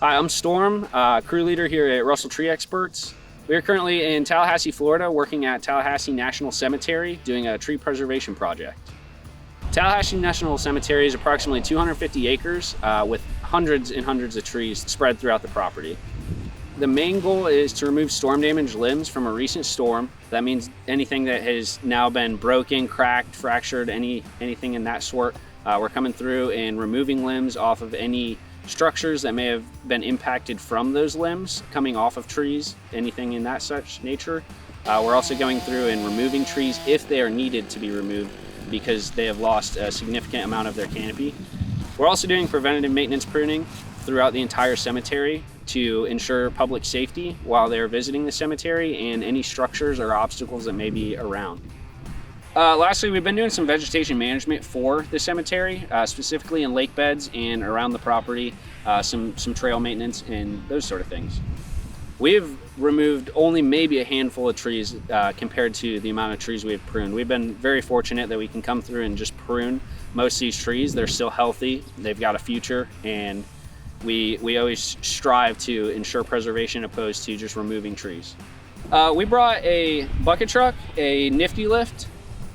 Hi, I'm Storm, crew leader here at Russell Tree Experts. We are currently in Tallahassee, Florida, working at Tallahassee National Cemetery, doing a tree preservation project. Tallahassee National Cemetery is approximately 250 acres with hundreds and hundreds of trees spread throughout the property. The main goal is to remove storm damaged limbs from a recent storm. That means anything that has now been broken, cracked, fractured, anything in that sort. We're coming through and removing limbs off of any structures that may have been impacted from those limbs coming off of trees, anything in that such nature. We're also going through and removing trees if they are needed to be removed because they have lost a significant amount of their canopy. We're also doing preventative maintenance pruning throughout the entire cemetery to ensure public safety while they're visiting the cemetery and any structures or obstacles that may be around. Lastly, we've been doing some vegetation management for the cemetery, specifically in lake beds and around the property, some trail maintenance and those sort of things. We have removed only maybe a handful of trees compared to the amount of trees we have pruned. We've been very fortunate that we can come through and just prune most of these trees. They're still healthy, they've got a future, and we always strive to ensure preservation opposed to just removing trees. We brought a bucket truck, a nifty lift,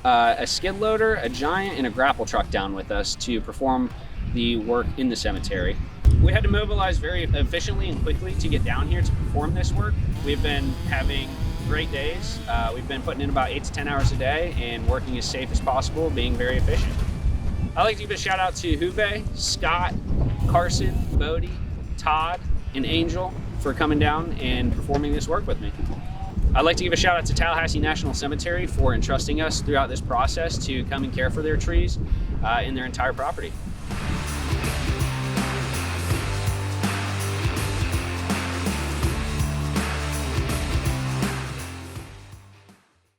a skid loader, a giant, and a grapple truck down with us to perform the work in the cemetery. We had to mobilize very efficiently and quickly to get down here to perform this work. We've been having great days. We've been putting in about 8 to 10 hours a day and working as safe as possible, being very efficient. I'd like to give a shout out to Juve, Scott, Carson, Bodie, Todd, and Angel for coming down and performing this work with me. I'd like to give a shout out to Tallahassee National Cemetery for entrusting us throughout this process to come and care for their trees in their entire property.